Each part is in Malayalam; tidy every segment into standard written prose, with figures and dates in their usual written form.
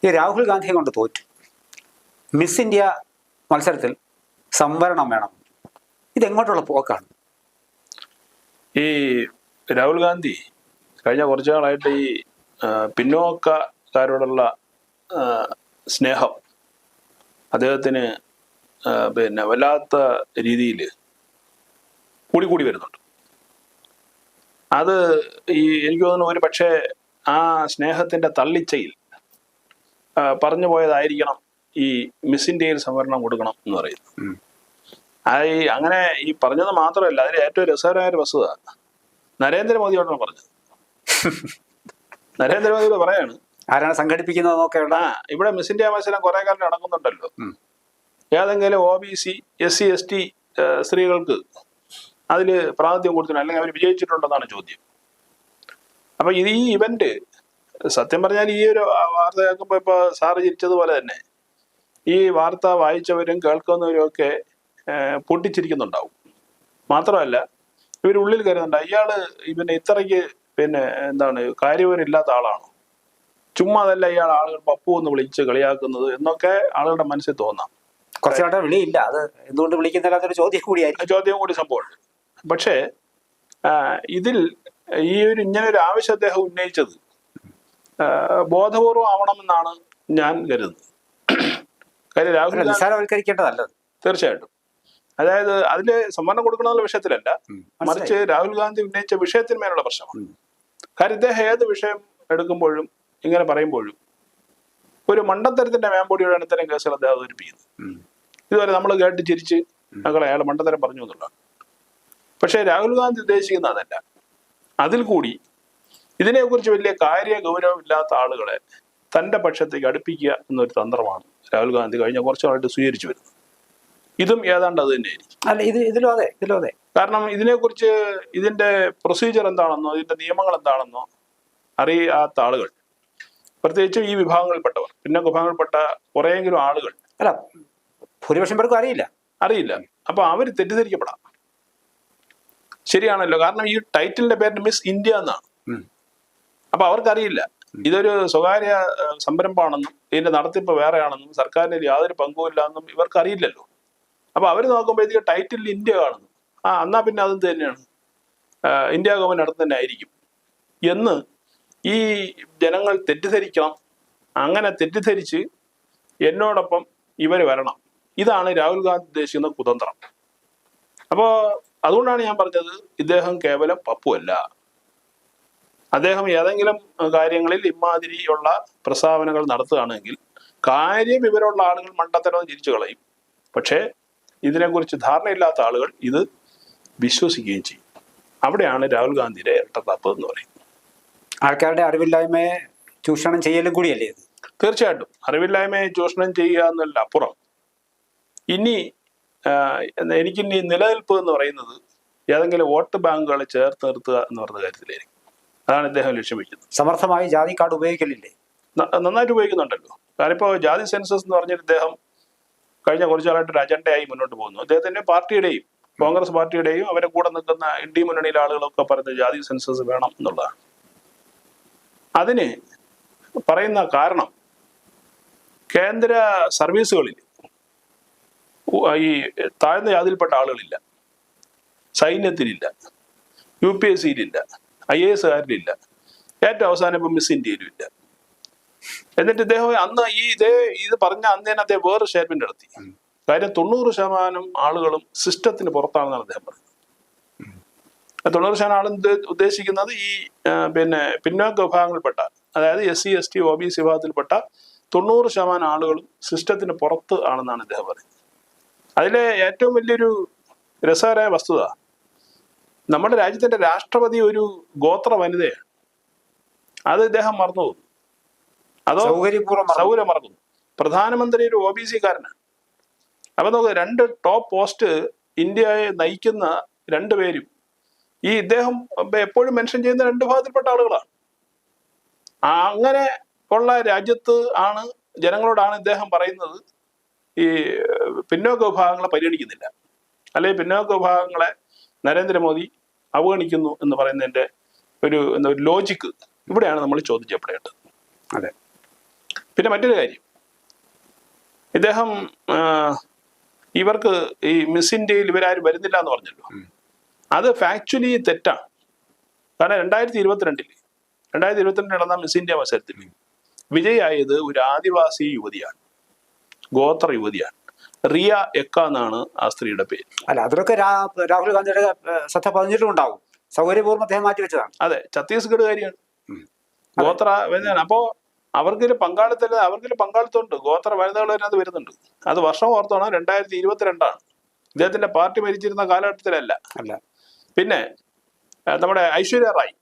ഈ രാഹുൽ ഗാന്ധിയെ കൊണ്ട് തോറ്റു. മിസ് ഇന്ത്യ മത്സരത്തിൽ സംവരണം വേണം. ഇതെങ്ങോട്ടുള്ള പോക്കാണ്? ഈ രാഹുൽ ഗാന്ധി കഴിഞ്ഞ കുറച്ചു നാളായിട്ട് ഈ പിന്നോക്കക്കാരോടുള്ള സ്നേഹം അദ്ദേഹത്തിന് വല്ലാത്ത രീതിയിൽ കൂടി വരുന്നുണ്ട്. അത് എനിക്ക് തോന്നുന്നു ഒരു പക്ഷേ ആ സ്നേഹത്തിന്റെ തള്ളിച്ചയിൽ പറഞ്ഞു പോയതായിരിക്കണം ഈ മിസ് ഇന്ത്യയിൽ സംവരണം കൊടുക്കണം എന്ന് പറയുന്നത്. അങ്ങനെ ഈ പറഞ്ഞത് മാത്രമല്ല, അതിന് ഏറ്റവും രസകരമായ ഒരു വസ്തുത നരേന്ദ്രമോദിയോടാണ് പറഞ്ഞത്. നരേന്ദ്രമോദിയോട് പറയാണ്, ആരാണ് സംഘടിപ്പിക്കുന്നത് ഇവിടെ മിസ് ഇന്ത്യ മത്സരം കുറെ കാലം നടക്കുന്നുണ്ടല്ലോ, ഏതെങ്കിലും OBC SC ST സ്ത്രീകൾക്ക് അതിൽ പ്രാതിനിധ്യം കൊടുത്തിട്ടുണ്ട്, അല്ലെങ്കിൽ അവർ വിജയിച്ചിട്ടുണ്ടെന്നാണ് ചോദ്യം. അപ്പൊ ഈ ഇവന്റ് സത്യം പറഞ്ഞാൽ ഈ ഒരു വാർത്ത കേൾക്കുമ്പോ ഇപ്പൊ സാറ് ചിരിച്ചതുപോലെ തന്നെ ഈ വാർത്ത വായിച്ചവരും കേൾക്കുന്നവരും ഒക്കെ പൊട്ടിച്ചിരിക്കുന്നുണ്ടാവും. മാത്രമല്ല ഇവരുള്ളിൽ കരുതുന്നുണ്ട്, ഇയാള് ഇത്രയ്ക്ക് കാര്യവരില്ലാത്ത ആളാണോ, ചുമ്മാ അതല്ല ഇയാൾ ആളുകൾ പപ്പു എന്ന് വിളിച്ച് കളിയാക്കുന്നത് എന്നൊക്കെ ആളുകളുടെ മനസ്സിൽ തോന്നാം. കുറച്ചായിട്ട് വിളിയില്ല, അത് എന്തുകൊണ്ട് വിളിക്കുന്നില്ലാത്തൊരു ചോദ്യം കൂടി സംഭവമുണ്ട്. പക്ഷേ ഇതിൽ ഈ ഇങ്ങനൊരു ആവശ്യം അദ്ദേഹം ഉന്നയിച്ചത് ബോധപൂർവം ആവണമെന്നാണ് ഞാൻ കരുതുന്നത്. കാര്യം രാഹുൽ നിസ്സാരവൽക്കരിക്കേണ്ടതല്ല തീർച്ചയായിട്ടും. അതായത് അതില് സമ്മാനം കൊടുക്കണമെന്നുള്ള വിഷയത്തിലല്ല, മറിച്ച് രാഹുൽ ഗാന്ധി ഉന്നയിച്ച വിഷയത്തിന്മേലുള്ള പ്രശ്നമാണ്. കാര്യം ഇദ്ദേഹം ഏത് വിഷയം എടുക്കുമ്പോഴും ഇങ്ങനെ പറയുമ്പോഴും ഒരു മണ്ടത്തരത്തിന്റെ മേമ്പൊടിയോടാണ് ഇത്തരം കേസുകൾ അദ്ദേഹം അവതരിപ്പിക്കുന്നത്. ഇതുവരെ നമ്മൾ കേട്ട് ചിരിച്ച് മക്കളെ അയാൾ മണ്ടത്തരം പറഞ്ഞു എന്നുള്ളതാണ്. പക്ഷെ രാഹുൽ ഗാന്ധി ഉദ്ദേശിക്കുന്ന അതല്ല. അതിൽ കൂടി ഇതിനെക്കുറിച്ച് വലിയ ഗൗരവമില്ലാത്ത ആളുകളെ തന്റെ പക്ഷത്തേക്ക് അടുപ്പിക്കുക എന്നൊരു തന്ത്രമാണ് രാഹുൽ ഗാന്ധി കഴിഞ്ഞ കുറച്ചു നാളായിട്ട് സ്വീകരിച്ചു വരുന്നത്. ഇതും ഏതാണ്ട് അത് തന്നെയായിരിക്കും. ഇതിലും അതെ. കാരണം ഇതിനെക്കുറിച്ച് ഇതിന്റെ പ്രൊസീജിയർ എന്താണെന്നോ ഇതിന്റെ നിയമങ്ങൾ എന്താണെന്നോ അറിയാത്ത ആളുകൾ, പ്രത്യേകിച്ച് ഈ വിഭാഗങ്ങളിൽപ്പെട്ടവർ, പിന്നെ വിഭാഗങ്ങളിൽപ്പെട്ട കുറെയെങ്കിലും ആളുകൾ, ഭൂരിപക്ഷം പേർക്കും അറിയില്ല. അപ്പൊ അവര് തെറ്റിദ്ധരിക്കപ്പെടാം. ശരിയാണല്ലോ, കാരണം ഈ ടൈറ്റിലിന്റെ പേര് മിസ് ഇന്ത്യ എന്നാണ്. അപ്പൊ അവർക്കറിയില്ല ഇതൊരു സ്വകാര്യ സംരംഭമാണെന്നും ഇതിന്റെ നടത്തിപ്പ് വേറെയാണെന്നും സർക്കാരിന് യാതൊരു പങ്കുമില്ല എന്നും ഇവർക്ക് അറിയില്ലല്ലോ. അപ്പൊ അവര് നോക്കുമ്പോഴത്തേക്ക് ടൈറ്റിൽ ഇന്ത്യ കാണുന്നു, എന്നാ പിന്നെ അതും തന്നെയാണ്, ഇന്ത്യ ഗവൺമെന്റ് അടുത്ത് തന്നെ ആയിരിക്കും എന്ന് ഈ ജനങ്ങൾ തെറ്റിദ്ധരിക്കണം. അങ്ങനെ തെറ്റിദ്ധരിച്ച് എന്നോടൊപ്പം ഇവർ വരണം. ഇതാണ് രാഹുൽ ഗാന്ധി ഉദ്ദേശിക്കുന്ന കുതന്ത്രം. അപ്പോ അതുകൊണ്ടാണ് ഞാൻ പറഞ്ഞത്, ഇദ്ദേഹം കേവലം പപ്പുവല്ല. അദ്ദേഹം ഏതെങ്കിലും കാര്യങ്ങളിൽ ഇമാതിരിയുള്ള പ്രസ്താവനകൾ നടത്തുകയാണെങ്കിൽ കാര്യം ഇവരുള്ള ആളുകൾ മണ്ടത്തരം ചിരിച്ചു കളയും. പക്ഷേ ഇതിനെക്കുറിച്ച് ധാരണയില്ലാത്ത ആളുകൾ ഇത് വിശ്വസിക്കുകയും ചെയ്യും. അവിടെയാണ് രാഹുൽ ഗാന്ധിയുടെ ഇരട്ടത്താപ്പ് എന്ന് പറയുന്നത്. ആൾക്കാരുടെ അറിവില്ലായ്മയെ ചൂഷണം ചെയ്യലും കൂടിയല്ലേ ഇത്? തീർച്ചയായിട്ടും അറിവില്ലായ്മയെ ചൂഷണം ചെയ്യുക എന്നല്ല അപ്പുറം ഇനി എനിക്കിനി നിലനിൽപ്പ് എന്ന് പറയുന്നത് ഏതെങ്കിലും വോട്ട് ബാങ്കുകളെ ചേർത്ത് നിർത്തുക എന്ന് പറഞ്ഞ കാര്യത്തിലായിരിക്കും. അതാണ് ഇദ്ദേഹം ലക്ഷ്യം വയ്ക്കുന്നത്. സമർത്ഥമായി ജാതി കാർഡ് ഉപയോഗിക്കലില്ലേ? നന്നായിട്ട് ഉപയോഗിക്കുന്നുണ്ടല്ലോ. കാരണം ഇപ്പോൾ ജാതി സെൻസസ് എന്ന് പറഞ്ഞിട്ട് ഇദ്ദേഹം കഴിഞ്ഞ കുറച്ചു കാലമായിട്ട് ഒരു അജണ്ടയായി മുന്നോട്ട് പോകുന്നു. അദ്ദേഹത്തിന്റെ പാർട്ടിയുടെയും കോൺഗ്രസ് പാർട്ടിയുടെയും അവരെ കൂടെ നിൽക്കുന്ന NDA മുന്നണിയിലെ ആളുകളൊക്കെ പറയുന്നത് ജാതി സെൻസസ് വേണം എന്നുള്ളതാണ്. അതിന് പറയുന്ന കാരണം കേന്ദ്ര സർവീസുകളിൽ ഈ താഴ്ന്ന ജാതിയിൽപ്പെട്ട ആളുകളില്ല, സൈന്യത്തിലില്ല, UPSCയിലില്ല, IAS-കാരിലില്ല, ഏറ്റവും അവസാനം ഇപ്പം മിസ് ഇന്ത്യയിലും ഇല്ല. എന്നിട്ട് ഇദ്ദേഹം അന്ന് ഇത് പറഞ്ഞ അന്ന് തന്നെ അദ്ദേഹം വേറെ സ്റ്റേറ്റ്മെന്റ് നടത്തി. കാര്യം 90% ആളുകളും സിസ്റ്റത്തിന് പുറത്താണെന്നാണ് അദ്ദേഹം പറഞ്ഞത്. 90% ആളും ഉദ്ദേശിക്കുന്നത് ഈ പിന്നോക്ക വിഭാഗങ്ങളിൽപ്പെട്ട, അതായത് SC ST OBC വിഭാഗത്തിൽപ്പെട്ട 90% ആളുകളും സിസ്റ്റത്തിന് പുറത്ത് ആണെന്നാണ് ഇദ്ദേഹം പറയുന്നത്. അതിലെ ഏറ്റവും വലിയൊരു രസകരമായ വസ്തുത, നമ്മുടെ രാജ്യത്തിന്റെ രാഷ്ട്രപതി ഒരു ഗോത്ര വനിതയാണ്. അത് മറന്നു പോകുന്നു, അതോ സൗകര്യം മറക്കുന്നു. പ്രധാനമന്ത്രി ഒരു OBC-കാരനാണ്. അപ്പൊ നമുക്ക് 2 ടോപ്പ് പോസ്റ്റ് ഇന്ത്യയെ നയിക്കുന്ന 2 പേരും ഇദ്ദേഹം എപ്പോഴും മെൻഷൻ ചെയ്യുന്ന 2 വിഭാഗത്തിൽപ്പെട്ട ആളുകളാണ്. അങ്ങനെ ഉള്ള രാജ്യത്ത് ആണ് ജനങ്ങളോടാണ് ഇദ്ദേഹം പറയുന്നത് ഈ പിന്നോക്ക വിഭാഗങ്ങളെ പരിഗണിക്കുന്നില്ല, അല്ലെങ്കിൽ പിന്നോക്ക വിഭാഗങ്ങളെ നരേന്ദ്രമോദി അവഗണിക്കുന്നു എന്ന് പറയുന്നതിന്റെ ഒരു ലോജിക്ക് ഇവിടെയാണ് നമ്മൾ ചോദ്യം ചെയ്യപ്പെടേണ്ടത്. അതെ. പിന്നെ മറ്റൊരു കാര്യം, ഇദ്ദേഹം ഇവർക്ക് ഈ മിസ് ഇന്ത്യയിൽ ഇവരാരും വരുന്നില്ല എന്ന് പറഞ്ഞല്ലോ, അത് ഫാക്ച്വലി തെറ്റാണ്. കാരണം 2022 നടന്ന മിസ് ഇന്ത്യ മത്സരത്തിൽ വിജയിയായത് ഒരു ആദിവാസി യുവതിയാണ്, ഗോത്ര യുവതിയാണ്. റിയ എക്ക എന്നാണ് ആ സ്ത്രീയുടെ പേര്. അല്ല, അതിലൊക്കെ രാഹുൽ ഗാന്ധിയുടെ ശ്രദ്ധ പതിഞ്ഞിട്ടുണ്ടാവും. സൗകര്യപൂർവ്വം അദ്ദേഹം മാറ്റിവെച്ചതാണ്. അതെ, ഛത്തീസ്ഗഡുകാരിയാണ്, ഗോത്ര വനിതയാണ്. അപ്പോ അവർക്കൊരു പങ്കാളിത്തമുണ്ട്. ഗോത്ര വനിതകൾ അതിനകത്ത് വരുന്നുണ്ട്. അത് വർഷം ഓർത്തോണം, 2022 ഇദ്ദേഹത്തിന്റെ പാർട്ടി ഭരിച്ചിരുന്ന കാലഘട്ടത്തിലല്ല. പിന്നെ നമ്മുടെ ഐശ്വര്യ റായ്,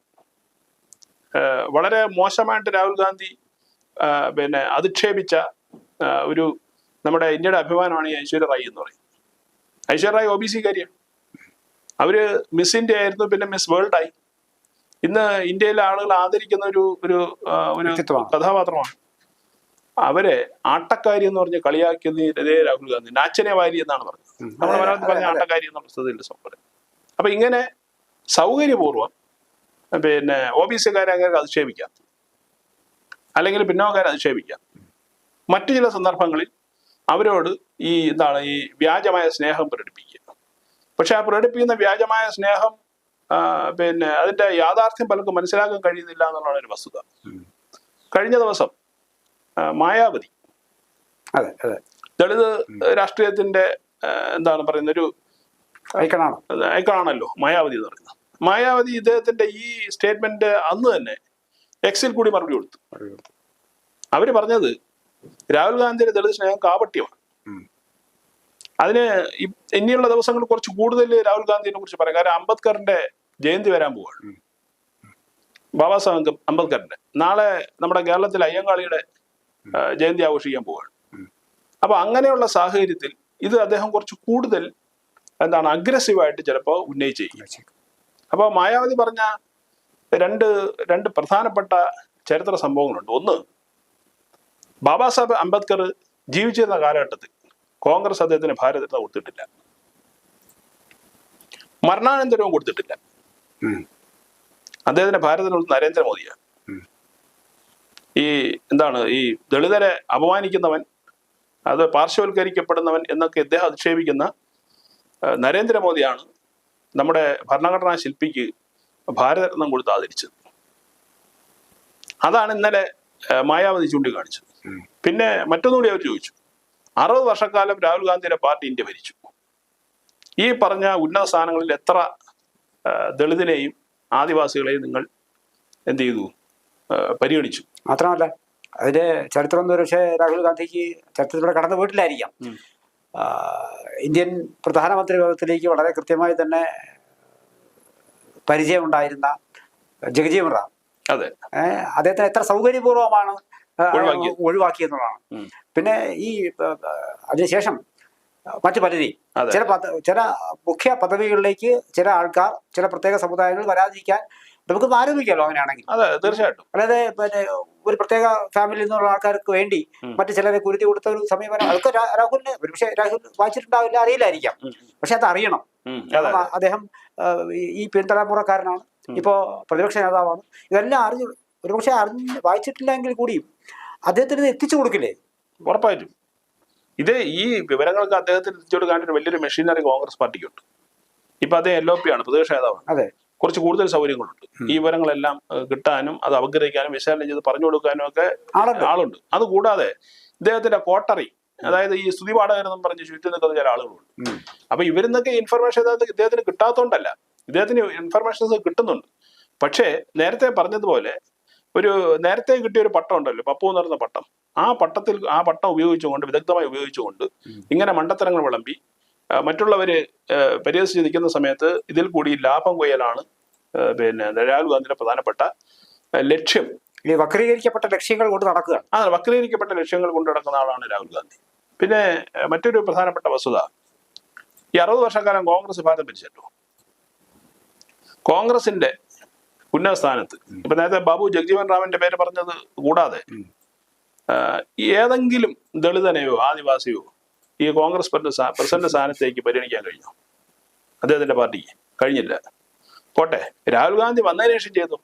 വളരെ മോശമായിട്ട് രാഹുൽ ഗാന്ധി പിന്നെ അധിക്ഷേപിച്ച ഒരു നമ്മുടെ ഇന്ത്യയുടെ അഭിമാനമാണ് ഈ ഐശ്വര്യ റായ് എന്ന് പറയുന്നത്. ഐശ്വര്യ റായ് OBC കാരിയാണ്. അവര് മിസ് ഇന്ത്യ ആയിരുന്നു, പിന്നെ മിസ് വേൾഡ് ആയി. ഇന്ന് ഇന്ത്യയിലെ ആളുകൾ ആദരിക്കുന്ന ഒരു കഥാപാത്രമാണ്. അവരെ ആട്ടക്കാരി എന്ന് പറഞ്ഞ് കളിയാക്കിയതേ രാഹുൽ ഗാന്ധി. നാച്ചനെ വാരി എന്നാണ് പറഞ്ഞത്. നമ്മുടെ മലയാളത്തിൽ പറഞ്ഞ ആട്ടക്കാരി എന്നുള്ള സ്ഥിതിയിൽ സംഭവം. അപ്പൊ ഇങ്ങനെ സൗകര്യപൂർവ്വം പിന്നെ OBC-കാരെ അങ്ങനെ അധിക്ഷേപിക്കാം, അല്ലെങ്കിൽ പിന്നോക്കാരെ അധിക്ഷേപിക്കാം. മറ്റു ചില സന്ദർഭങ്ങളിൽ അവരോട് ഈ വ്യാജമായ സ്നേഹം പ്രകടിപ്പിക്കുക. പക്ഷെ ആ പ്രകടിപ്പിക്കുന്ന വ്യാജമായ സ്നേഹം പിന്നെ അതിന്റെ യാഥാർത്ഥ്യം പലർക്കും മനസ്സിലാക്കാൻ കഴിയുന്നില്ല എന്നുള്ളതാണ് ഒരു വസ്തുത. കഴിഞ്ഞ ദിവസം മായാവതി, ദളിത് രാഷ്ട്രീയത്തിന്റെ ഒരു ഐക്കണാണല്ലോ മായാവതി എന്ന് പറയുന്നത്. മായാവതി ഇദ്ദേഹത്തിന്റെ ഈ സ്റ്റേറ്റ്മെന്റ് അന്ന് തന്നെ എക്സിൽ കൂടി മറുപടി കൊടുത്തു. അവര് പറഞ്ഞത് രാഹുൽ ഗാന്ധിയുടെ ദളിത് സ്നേഹം കാപട്യമാണ്. അതിന് ഇനിയുള്ള ദിവസങ്ങൾ കുറച്ച് കൂടുതൽ രാഹുൽ ഗാന്ധിനെ കുറിച്ച് പറയാം. കാരണം അംബേദ്കറിന്റെ ജയന്തി വരാൻ പോവാണ്, ബാബാ സാഹേബ് അംബേദ്കറിന്റെ. നാളെ നമ്മുടെ കേരളത്തിൽ അയ്യങ്കാളിയുടെ ജയന്തി ആഘോഷിക്കാൻ പോവാണ്. അപ്പൊ അങ്ങനെയുള്ള സാഹചര്യത്തിൽ ഇത് അദ്ദേഹം കുറച്ച് കൂടുതൽ അഗ്രസീവായിട്ട് ചിലപ്പോൾ ഉന്നയിച്ചേക്കും. അപ്പൊ മായാവതി പറഞ്ഞ രണ്ട് പ്രധാനപ്പെട്ട ചരിത്ര സംഭവങ്ങളുണ്ട്. ഒന്ന്, ബാബാ സാഹേബ് അംബേദ്കർ ജീവിച്ചിരുന്ന കാലഘട്ടത്തിൽ കോൺഗ്രസ് അദ്ദേഹത്തിന് ഭാരതരത്ന കൊടുത്തിട്ടില്ല, മരണാനന്തരവും കൊടുത്തിട്ടില്ല. അദ്ദേഹത്തിന്റെ ഭാരതരത്ന നരേന്ദ്രമോദിയാണ്. ഈ ദളിതരെ അപമാനിക്കുന്നവൻ, അത് പാർശ്വവൽക്കരിക്കപ്പെടുന്നവൻ എന്നൊക്കെ ഇദ്ദേഹം അധിക്ഷേപിക്കുന്ന നരേന്ദ്രമോദിയാണ് നമ്മുടെ ഭരണഘടനാ ശില്പിക്ക് ഭാരതരത്നം കൊടുത്ത് ആദരിച്ചത്. അതാണ് ഇന്നലെ മായാവതി ചൂണ്ടിക്കാണിച്ചത്. പിന്നെ മറ്റൊന്നുകൂടി അവർ ചോദിച്ചു, 60 വർഷക്കാലം രാഹുൽ ഗാന്ധിയുടെ പാർട്ടി ഇന്ത്യ ഭരിച്ചു. ഈ പറഞ്ഞ ഉന്നത സ്ഥാനങ്ങളിൽ എത്ര ദളിതിനെയും ആദിവാസികളെയും നിങ്ങൾ എന്ത് ചെയ്തു, പരിഗണിച്ചു? മാത്രമല്ല അതിന്റെ ചരിത്രം എന്ന് പക്ഷേ രാഹുൽ ഗാന്ധിക്ക് ചരിത്രത്തിലൂടെ കടന്നു പോയിട്ടില്ലായിരിക്കാം. ഇന്ത്യൻ പ്രധാനമന്ത്രി പദത്തിലേക്ക് വളരെ കൃത്യമായി തന്നെ പരിചയമുണ്ടായിരുന്ന ജഗജീവൻ റാം, അദ്ദേഹത്തിന് എത്ര സൗകര്യപൂർവ്വമാണ് ഒഴിവാക്കിയെന്നുള്ളതാണ്. പിന്നെ ഈ അതിനുശേഷം മറ്റു പലരെയും ചില മുഖ്യ പദവികളിലേക്ക് ചില ആൾക്കാർ, ചില പ്രത്യേക സമുദായങ്ങൾ വരാതിരിക്കാൻ നമുക്ക് ആരോപിക്കാമല്ലോ. അങ്ങനെയാണെങ്കിൽ തീർച്ചയായിട്ടും. അല്ലാതെ പിന്നെ ഒരു പ്രത്യേക ഫാമിലിയിൽ നിന്നുള്ള ആൾക്കാർക്ക് വേണ്ടി മറ്റു ചിലരെ കുരുതി കൊടുത്ത ഒരു സമീപനം അതൊക്കെ രാഹുലിന് പക്ഷേ രാഹുൽ വായിച്ചിട്ടുണ്ടാവില്ല, അറിയില്ലായിരിക്കാം. പക്ഷെ അത് അറിയണം. അദ്ദേഹം ഈ പിൻതലമുറക്കാരനാണ്, ഇപ്പോ പ്രതിപക്ഷ നേതാവാണ്. ഇതെല്ലാം അറിഞ്ഞു, ഒരുപക്ഷെ വായിച്ചിട്ടില്ലെങ്കിൽ കൂടിയും അദ്ദേഹത്തിന് എത്തിച്ചു കൊടുക്കില്ലേ? ഉറപ്പായിട്ടും. ഈ വിവരങ്ങൾക്ക് അദ്ദേഹത്തിന് എത്തിച്ചു കൊടുക്കാൻ ഒരു വലിയൊരു മെഷീനറി കോൺഗ്രസ് പാർട്ടിക്കുണ്ട്. ഇപ്പൊ അദ്ദേഹം LOP ആണ്, പ്രതിപക്ഷ നേതാവാണ്. അതെ, കുറച്ച് കൂടുതൽ സൗകര്യങ്ങളുണ്ട്. ഈ വിവരങ്ങളെല്ലാം കിട്ടാനും അത് അപഗ്രഹിക്കാനും വിശകലനം ചെയ്ത് പറഞ്ഞു കൊടുക്കാനും ഒക്കെ ആളുണ്ട്. അതുകൂടാതെ ഇദ്ദേഹത്തിന്റെ കോട്ടറി, അതായത് ഈ സ്തുതി പാഠകരെന്നും പറഞ്ഞ് ചുറ്റും നിൽക്കുന്ന ചില ആളുകളുണ്ട്. അപ്പൊ ഇവരിന്നൊക്കെ ഇൻഫർമേഷൻ ഇദ്ദേഹത്തിന് കിട്ടാത്തതുകൊണ്ടല്ല, ഇദ്ദേഹത്തിന് ഇൻഫർമേഷൻസ് കിട്ടുന്നുണ്ട്. പക്ഷേ നേരത്തെ പറഞ്ഞതുപോലെ നേരത്തെ കിട്ടിയ ഒരു പട്ടം ഉണ്ടല്ലോ, പപ്പു എന്ന് പറയുന്ന പട്ടം, ആ പട്ടം ഉപയോഗിച്ചുകൊണ്ട്, വിദഗ്ധമായി ഉപയോഗിച്ചുകൊണ്ട് ഇങ്ങനെ മണ്ടത്തരങ്ങൾ വിളമ്പി മറ്റുള്ളവര് പരിഹസിച്ച് നിൽക്കുന്ന സമയത്ത് ഇതിൽ കൂടി ലാഭം കൊയ്യലാണ് പിന്നെ രാഹുൽ ഗാന്ധിയുടെ പ്രധാനപ്പെട്ട ലക്ഷ്യം. ഈ വക്രീകരിക്കപ്പെട്ട ലക്ഷ്യങ്ങൾ കൊണ്ട് നടക്കുക. വക്രീകരിക്കപ്പെട്ട ലക്ഷ്യങ്ങൾ കൊണ്ട് നടക്കുന്ന ആളാണ് രാഹുൽ ഗാന്ധി. പിന്നെ മറ്റൊരു പ്രധാനപ്പെട്ട വസ്തുത, ഈ 60 വർഷക്കാലം കോൺഗ്രസ് ഭാരതം ഭരിച്ചല്ലോ. കോൺഗ്രസിന്റെ ഉന്നത സ്ഥാനത്ത് ഇപ്പൊ നേരത്തെ ബാബു ജഗ്ജീവൻ റാമിന്റെ പേര് പറഞ്ഞത് കൂടാതെ ഏതെങ്കിലും ദളിതനെയോ ആദിവാസിയോ ഈ കോൺഗ്രസ് പ്രസിഡന്റ് സ്ഥാനത്തേക്ക് പരിഗണിക്കാൻ കഴിഞ്ഞോ? അദ്ദേഹത്തിന്റെ പാർട്ടിക്ക് കഴിഞ്ഞില്ല. പോട്ടെ, രാഹുൽ ഗാന്ധി വന്നതിന് ശേഷം ചെയ്തു.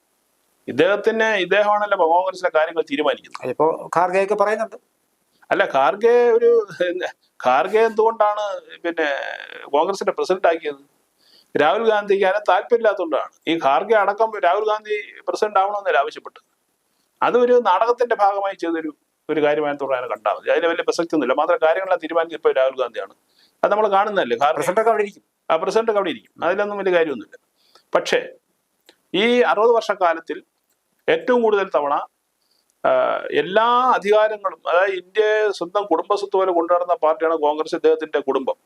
ഇദ്ദേഹമാണല്ലോ കോൺഗ്രസിലെ കാര്യങ്ങൾ തീരുമാനിക്കുന്നത്. ഇപ്പോ ഖാർഗെയൊക്കെ പറയുന്നുണ്ട്. അല്ല, ഖാർഗെ എന്തുകൊണ്ടാണ് പിന്നെ കോൺഗ്രസിന്റെ പ്രസിഡന്റ് ആക്കിയത്? രാഹുൽ ഗാന്ധിക്ക് അതിനെ താല്പര്യമില്ലാത്തതുകൊണ്ടാണ്. ഈ ഖാർഗെ അടക്കം രാഹുൽ ഗാന്ധി പ്രസിഡന്റ് ആവണമെന്നല്ല ആവശ്യപ്പെട്ടത്. അതൊരു നാടകത്തിന്റെ ഭാഗമായി ഒരു കാര്യമായി തുടരാൻ കണ്ടാൽ മതി. അതിന് വലിയ പ്രസക്തി ഒന്നുമില്ല. മാത്രം കാര്യങ്ങളെല്ലാം തീരുമാനിച്ചത് ഇപ്പോൾ രാഹുൽ ഗാന്ധിയാണ്. അത് നമ്മൾ കാണുന്നതല്ലേ. പ്രസിഡന്റ് ഒക്കെ അവിടെ ഇരിക്കും. അതിലൊന്നും വലിയ കാര്യമൊന്നുമില്ല. പക്ഷേ ഈ 60 വർഷക്കാലത്തിൽ ഏറ്റവും കൂടുതൽ തവണ എല്ലാ അധികാരങ്ങളും, അതായത് ഇന്ത്യയെ സ്വന്തം കുടുംബസ്വത്ത് പോലെ കൊണ്ടുനടന്ന പാർട്ടിയാണ് കോൺഗ്രസ്. ഇദ്ദേഹത്തിന്റെ കുടുംബം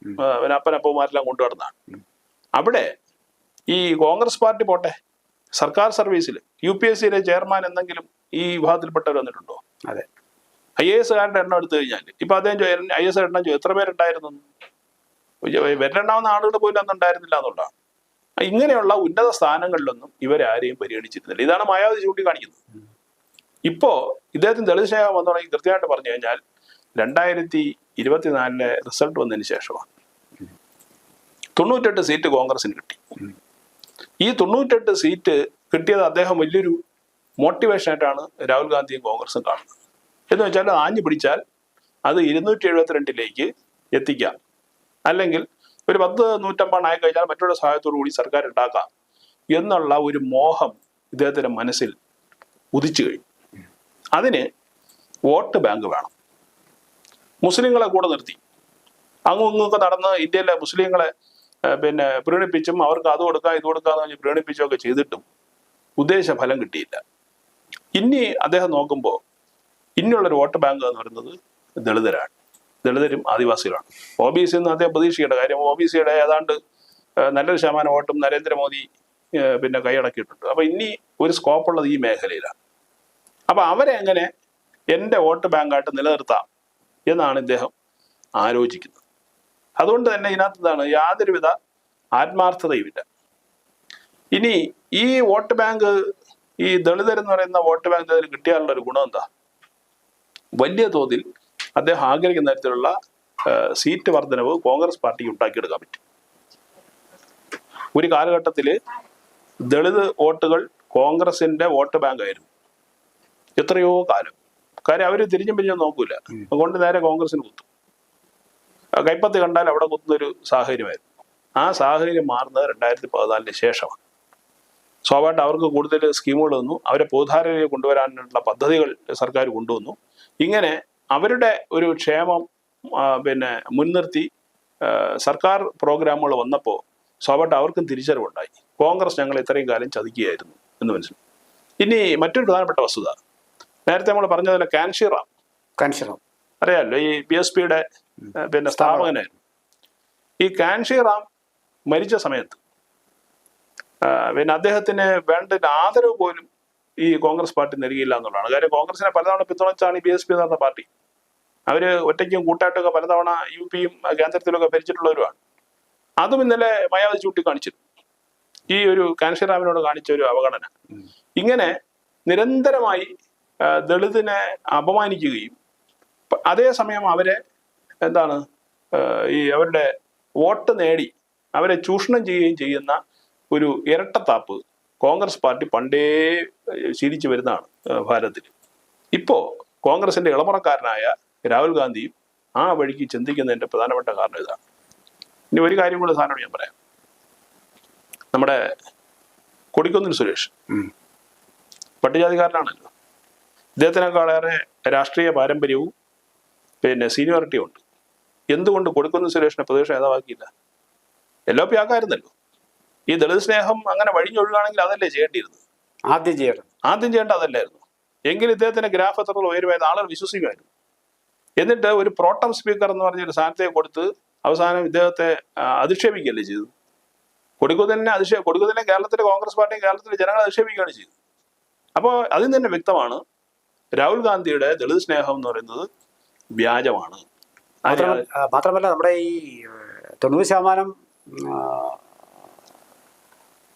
അപ്പനപ്പന്മാരെല്ലാം കൊണ്ടുനടന്നതാണ്. അവിടെ ഈ കോൺഗ്രസ് പാർട്ടി പോട്ടെ, സർക്കാർ സർവീസിൽ UPSCയിലെ ചെയർമാൻ എന്തെങ്കിലും ഈ വിഭാഗത്തിൽപ്പെട്ടവർ വന്നിട്ടുണ്ടോ? അതെ. IAS കാരുടെ എണ്ണം എടുത്തു കഴിഞ്ഞാൽ ഇപ്പൊ അദ്ദേഹം IAS എണ്ണം എത്ര പേരുണ്ടായിരുന്നു? വരണ്ടാവുന്ന ആളുകൾ പോലും അന്ന് ഉണ്ടായിരുന്നില്ല എന്നുള്ളതാണ്. ഇങ്ങനെയുള്ള ഉന്നത സ്ഥാനങ്ങളിലൊന്നും ഇവരാരെയും പരിഗണിച്ചിരുന്നില്ല. ഇതാണ് മായാവതി ചൂണ്ടിക്കാണിക്കുന്നത്. ഇപ്പോ ഇദ്ദേഹത്തിന് ദളിത് സ്നേഹം വന്നു തുടങ്ങി കൃത്യമായിട്ട് പറഞ്ഞു കഴിഞ്ഞാൽ 2024 റിസൾട്ട് വന്നതിന് ശേഷമാണ്. 98 സീറ്റ് കോൺഗ്രസിന് കിട്ടി. ഈ 98 സീറ്റ് കിട്ടിയത് അദ്ദേഹം വലിയൊരു മോട്ടിവേഷനായിട്ടാണ് രാഹുൽ ഗാന്ധിയും കോൺഗ്രസും കാണുന്നത്. എന്ന് വെച്ചാൽ ആഞ്ഞു പിടിച്ചാൽ അത് 272 എത്തിക്കാം, അല്ലെങ്കിൽ ഒരു 10-150 ആയി കഴിഞ്ഞാൽ മറ്റുള്ള സഹായത്തോടു കൂടി സർക്കാർ ഉണ്ടാക്കാം എന്നുള്ള ഒരു മോഹം ഇദ്ദേഹത്തിന്റെ മനസ്സിൽ ഉദിച്ചു കഴിഞ്ഞു. അതിന് വോട്ട് ബാങ്ക് വേണം. മുസ്ലിങ്ങളെ കൂടെ നിർത്തി അങ്ങും ഇങ്ങൊക്കെ നടന്ന് ഇന്ത്യയിലെ മുസ്ലിങ്ങളെ പ്രീണിപ്പിച്ചും അവർക്ക് അത് കൊടുക്കാം ഇത് കൊടുക്കാന്ന് പറഞ്ഞ് പ്രീണിപ്പിച്ചും ഒക്കെ ചെയ്തിട്ടും ഉദ്ദേശ ഫലം കിട്ടിയില്ല. ഇനി അദ്ദേഹം നോക്കുമ്പോൾ ഇനിയുള്ളൊരു വോട്ട് ബാങ്ക് എന്ന് പറയുന്നത് ദളിതരാണ്. ദളിതരും ആദിവാസികളാണ്. OBC എന്ന് അദ്ദേഹം പ്രതീക്ഷിക്കേണ്ട കാര്യം, OBCയുടെ ഏതാണ്ട് നല്ലൊരു ശതമാനം വോട്ടും നരേന്ദ്രമോദി കൈയടക്കിയിട്ടുണ്ട്. അപ്പൊ ഇനി ഒരു സ്കോപ്പുള്ളത് ഈ മേഖലയിലാണ്. അപ്പൊ അവരെ എങ്ങനെ എൻ്റെ വോട്ട് ബാങ്കായിട്ട് നിലനിർത്താം എന്നാണ് ഇദ്ദേഹം ആലോചിക്കുന്നത്. അതുകൊണ്ട് തന്നെ ഇതിനകത്ത് യാതൊരുവിധ ആത്മാർത്ഥതയുമില്ല. ഇനി ഈ വോട്ട് ബാങ്ക്, ഈ ദളിതരെന്ന് പറയുന്ന വോട്ട് ബാങ്ക് അതിന് കിട്ടിയാലുള്ള ഒരു ഗുണം എന്താ? വലിയ തോതിൽ അദ്ദേഹം ആഗ്രഹിക്കുന്ന തരത്തിലുള്ള സീറ്റ് വർധനവ് കോൺഗ്രസ് പാർട്ടിക്ക് ഉണ്ടാക്കിയെടുക്കാൻ പറ്റും. ഒരു കാലഘട്ടത്തിൽ ദളിത് വോട്ടുകൾ കോൺഗ്രസിന്റെ വോട്ട് ബാങ്ക് ആയിരുന്നു എത്രയോ കാലം. കാര്യം അവർ തിരിഞ്ഞും പിരിഞ്ഞും നോക്കൂല, അതുകൊണ്ട് നേരെ കോൺഗ്രസിന് കുത്തും. കൈപ്പത്തി കണ്ടാൽ അവിടെ കുത്തുന്നൊരു സാഹചര്യമായിരുന്നു. ആ സാഹചര്യം മാറുന്നത് 2014 ശേഷമാണ്. സ്വാഭാവികമായിട്ട് അവർക്ക് കൂടുതൽ സ്കീമുകൾ തന്നു, അവരെ പൊതുധാരയിലേക്ക് കൊണ്ടുവരാനുള്ള പദ്ധതികൾ സർക്കാർ കൊണ്ടുവന്നു. ഇങ്ങനെ അവരുടെ ഒരു ക്ഷേമം മുൻനിർത്തി സർക്കാർ പ്രോഗ്രാമുകൾ വന്നപ്പോൾ സ്വാഭാവികമായിട്ട് അവർക്കും തിരിച്ചറിവുണ്ടായി. കോൺഗ്രസ് ഞങ്ങൾ ഇത്രയും കാലം ചതിക്കുകയായിരുന്നു എന്ന് മനസ്സിലായി. ഇനി മറ്റൊരു പ്രധാനപ്പെട്ട വസ്തുത, നേരത്തെ നമ്മൾ പറഞ്ഞതുപോലെ കാൻഷിറാം അറിയാമല്ലോ, ഈ BSPയുടെ സ്ഥാപകനായിരുന്നു. ഈ കാൻഷിറാം മരിച്ച സമയത്ത് അദ്ദേഹത്തിന് വേണ്ട ആദരവ് പോലും ഈ കോൺഗ്രസ് പാർട്ടി നൽകിയില്ല എന്നുള്ളതാണ്. കാര്യം കോൺഗ്രസിനെ പലതവണ പിന്തുണച്ചാണ് ഈ BSP എന്ന് പറഞ്ഞ പാർട്ടി. അവര് ഒറ്റയ്ക്കും കൂട്ടായിട്ടൊക്കെ പലതവണ UPയും കേന്ദ്രത്തിലൊക്കെ ഭരിച്ചിട്ടുള്ളവരുമാണ്. അതും ഇന്നലെ മായാവതി ചൂണ്ടിക്കാണിച്ചിരുന്നു, ഈ ഒരു കാൻഷിറാമിനോട് കാണിച്ച ഒരു അവഗണന. ഇങ്ങനെ നിരന്തരമായി ദളിതിനെ അപമാനിക്കുകയും അതേസമയം അവരെ അവരുടെ വോട്ട് നേടി അവരെ ചൂഷണം ചെയ്യുകയും ചെയ്യുന്ന ഒരു ഇരട്ടത്താപ്പ് കോൺഗ്രസ് പാർട്ടി പണ്ടേ ശീലിച്ചു വരുന്നതാണ് ഭാരതത്തിൽ. ഇപ്പോൾ കോൺഗ്രസിന്റെ ഇളമുറക്കാരനായ രാഹുൽ ഗാന്ധിയും ആ വഴിക്ക് ചിന്തിക്കുന്നതിന്റെ പ്രധാനപ്പെട്ട കാരണം ഇതാണ്. ഇനി ഒരു കാര്യം കൂടെ സാധനം ഞാൻ പറയാം. നമ്മുടെ കൊടിക്കുന്നിൽ സുരേഷ് പട്ടികജാതിക്കാരനാണല്ലോ. ഇദ്ദേഹത്തിനേക്കാളേറെ രാഷ്ട്രീയ പാരമ്പര്യവും സീനിയോറിറ്റിയും ഉണ്ട്. എന്തുകൊണ്ട് കൊടിക്കുന്നിൽ സുരേഷിനെ പ്രതിപക്ഷ നേതാവാക്കിയില്ല? LOP ആക്കായിരുന്നല്ലോ. ഈ ദളിത് സ്നേഹം അങ്ങനെ വഴിഞ്ഞൊഴുകുകയാണെങ്കിൽ അതല്ലേ ചെയ്യേണ്ടിയിരുന്നത്? ആദ്യം ചെയ്യേണ്ട അതല്ലായിരുന്നു. എങ്കിൽ ഇദ്ദേഹത്തിന്റെ ഗ്രാഫ് എത്രത്തോളം ഉയരുമായത് ആളുകൾ വിശ്വസിക്കുമായിരുന്നു. എന്നിട്ട് ഒരു പ്രോട്ടം സ്പീക്കർ എന്ന് പറഞ്ഞൊരു സ്ഥാനത്തെ കൊടുത്ത് അവസാനം ഇദ്ദേഹത്തെ അധിക്ഷേപിക്കുകയല്ലേ ചെയ്തത്. കൊടിക്കുന്നിനെ കേരളത്തിലെ കോൺഗ്രസ് പാർട്ടിയും കേരളത്തിലെ ജനങ്ങളെ അധിക്ഷേപിക്കുകയാണ് ചെയ്തത്. അപ്പോൾ അതിൽ തന്നെ വ്യക്തമാണ് രാഹുൽ ഗാന്ധിയുടെ ദളിത് സ്നേഹം എന്ന് പറയുന്നത് വ്യാജമാണ്. മാത്രമല്ല നമ്മുടെ ഈ 90%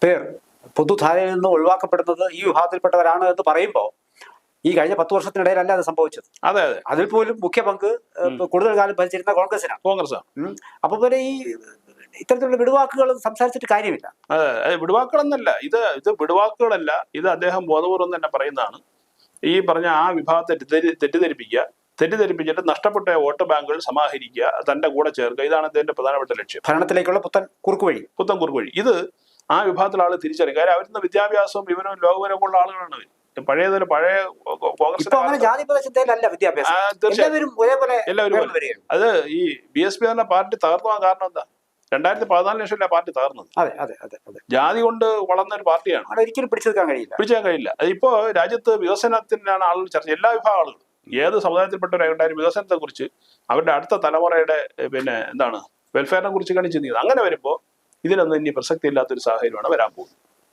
പേർ പൊതുധാരയിൽ നിന്ന് ഒഴിവാക്കപ്പെടുന്നത് ഈ വിഭാഗത്തിൽപ്പെട്ടവരാണ് എന്ന് പറയുമ്പോൾ ഈ കഴിഞ്ഞ 10 വർഷത്തിനിടയിലല്ല അത് സംഭവിച്ചത്. അതെ, അതിൽ പോലും മുഖ്യ പങ്ക് കൂടുതൽ കാലം ഭരിച്ചിരുന്ന കോൺഗ്രസാണ്. അപ്പൊ പിന്നെ ഈ ഇത്തരത്തിലുള്ള വിടുവാക്കുകൾ സംസാരിച്ചിട്ട് കാര്യമില്ല. അതെ, വിടുവാക്കുകളെന്നല്ല, ഇത് വിടുവാക്കുകളല്ല, ഇത് അദ്ദേഹം ബോധപൂർവം തന്നെ പറയുന്നതാണ്. ഈ പറഞ്ഞ ആ വിഭാഗത്തെ തെറ്റിദ്ധരിപ്പിച്ചിട്ട് നഷ്ടപ്പെട്ട വോട്ട് ബാങ്കുകൾ സമാഹരിക്കുക, തന്റെ കൂടെ ചേർക്കുക, ഇതാണ് അദ്ദേഹത്തിന്റെ പ്രധാനപ്പെട്ട ലക്ഷ്യം. ഭരണത്തിലേക്കുള്ള പുത്തൻ കുറുക്കുവഴി. ഇത് ആ വിഭാഗത്തിലുള്ള ആൾ തിരിച്ചറിയും. കാര്യം അവരുന്ന വിദ്യാഭ്യാസവും വിവരവും ലോകവിവരവും ഉള്ള ആളുകളാണ് അവർ. പഴയ കോൺഗ്രസ് ജാതിപത ചിന്തയിലല്ല വിദ്യാഭ്യാസം, എല്ലാവരും. അത് ഈ BSP എന്ന പാർട്ടി തകർന്നു പോകാൻ കാരണം എന്താ? 2014 പാർട്ടി തകർന്നത്. ജാതി കൊണ്ട് വളർന്ന ഒരു പാർട്ടിയാണ്, ഒരിക്കലും പിടിച്ചെടുക്കാൻ കഴിയില്ല. അതിപ്പോ രാജ്യത്ത് വികസനത്തിനാണ് ആളുകൾ ചർച്ച, എല്ലാ വിഭാഗം ആളുകൾ ഏത് സമുദായത്തിൽപ്പെട്ടവരായിട്ടും വികസനത്തെ കുറിച്ച്, അവരുടെ അടുത്ത തലമുറയുടെ വെൽഫെയറിനെ കുറിച്ച് ചിന്തിക്കുന്നത്. അങ്ങനെ വരുമ്പോൾ ഇതിനൊന്നും ഇനി പ്രസക്തി ഇല്ലാത്തൊരു സാഹചര്യമാണ് വരാൻ പോകുന്നത്.